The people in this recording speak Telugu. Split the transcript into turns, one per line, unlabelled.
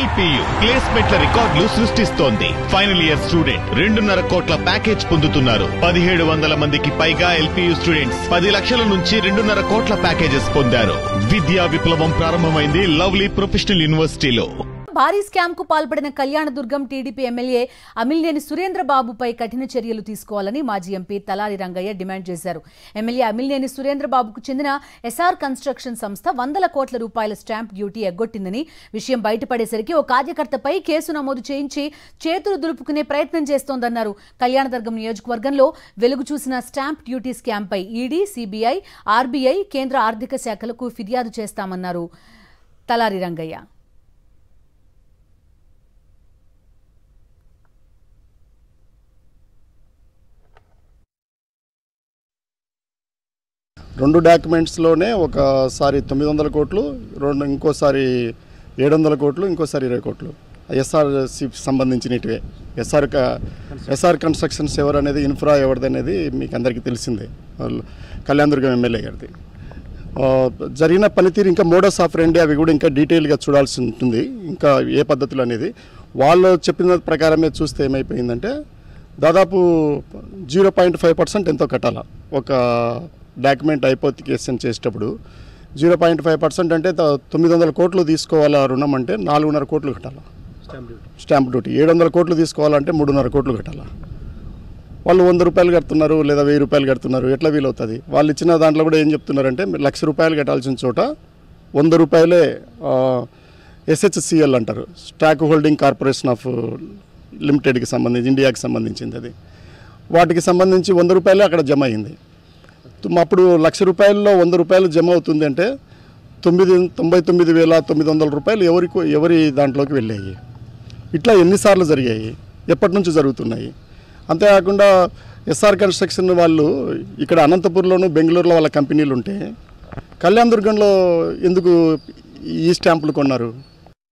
LPU ప్లేస్మెంట్ల రికార్డులు సృష్టిస్తోంది. ఫైనల్ ఇయర్ స్టూడెంట్ 2.5 కోట్ల ప్యాకేజ్ పొందుతున్నారు. 1700 మందికి పైగా LPU స్టూడెంట్స్ 10 లక్షల నుంచి 2.5 కోట్ల ప్యాకేజెస్ పొందారు. విద్యా విప్లవం ప్రారంభమైంది లవ్లీ ప్రొఫెషనల్ యూనివర్సిటీలో.
భారీ స్కామ్ కు పాల్పడిన కళ్యాణదుర్గం టీడీపీ ఎమ్మెల్యే అమిలినేని సురేంద్రబాబుపై కఠిన చర్యలు తీసుకోవాలని మాజీ ఎంపీ తలారి రంగయ్య డిమాండ్ చేశారు. ఎమ్మెల్యే అమిలినేని సురేంద్రబాబుకు చెందిన ఎస్ఆర్ కన్స్ట్రక్షన్ సంస్థ 100 కోట్ల రూపాయల స్టాంప్ డ్యూటీ ఎగ్గొట్టిందని, విషయం బయటపడేసరికి ఓ కార్యకర్తపై కేసు నమోదు చేయించి చేతులు దులుపుకునే ప్రయత్నం చేస్తోందన్నారు. కళ్యాణదుర్గం నియోజకవర్గంలో వెలుగు చూసిన స్టాంప్ డ్యూటీ స్కామ్పై ఈడీ, సిబిఐ, ఆర్బీఐ, కేంద్ర ఆర్థిక శాఖలకు ఫిర్యాదు చేస్తామన్నారు తలారి రంగయ్య.
రెండు డాక్యుమెంట్స్లోనే ఒకసారి 900 కోట్లు, ఇంకోసారి 700 కోట్లు, ఇంకోసారి 20 కోట్లు ఎస్ఆర్సి సంబంధించినటివే. ఎస్ఆర్ కన్స్ట్రక్షన్స్ ఎవరు అనేది, ఇన్ఫ్రా ఎవరిది అనేది మీకు అందరికీ తెలిసిందే, కళ్యాణదుర్గం ఎమ్మెల్యే గారిది. జరిగిన పనితీరు ఇంకా మోడస్ ఆఫ్ ఇండియా అవి కూడా ఇంకా డీటెయిల్గా చూడాల్సి ఉంటుంది. ఇంకా ఏ పద్ధతులు అనేది వాళ్ళు చెప్పిన ప్రకారమే చూస్తే ఏమైపోయిందంటే దాదాపు 0.5% ఎంతో కట్టాల. ఒక డాక్యుమెంట్ అయిపోతికేషన్ చేసేటప్పుడు 0.5% అంటే 900 కోట్లు తీసుకోవాలా రుణం అంటే 4.5 కోట్లు కట్టాలా స్టాంప్ డ్యూటీ. 700 కోట్లు తీసుకోవాలంటే 3.5 కోట్లు కట్టాలా. వాళ్ళు 100 రూపాయలు కడుతున్నారు లేదా 1000 రూపాయలు కడుతున్నారు, ఎట్లా వీలవుతుంది? వాళ్ళు ఇచ్చిన దాంట్లో కూడా ఏం చెప్తున్నారంటే 1,00,000 రూపాయలు కట్టాల్సిన చోట 100 రూపాయలే SHCL అంటారు, స్టాక్ హోల్డింగ్ కార్పొరేషన్ ఆఫ్ లిమిటెడ్కి సంబంధించి, ఇండియాకి సంబంధించింది అది. వాటికి సంబంధించి 100 రూపాయలే అక్కడ జమ అయింది. అప్పుడు 1,00,000 రూపాయల్లో 100 రూపాయలు జమ అవుతుంది అంటే 99,900 రూపాయలు ఎవరి దాంట్లోకి వెళ్ళాయి. ఇట్లా ఎన్నిసార్లు జరిగాయి, ఎప్పటి నుంచి జరుగుతున్నాయి? అంతేకాకుండా ఎస్ఆర్ కన్స్ట్రక్షన్ వాళ్ళు ఇక్కడ అనంతపూర్లోను, బెంగళూరులో వాళ్ళ కంపెనీలు ఉంటే కళ్యాణదుర్గంలో ఎందుకు ఈ స్టాంపులు కొన్నారు?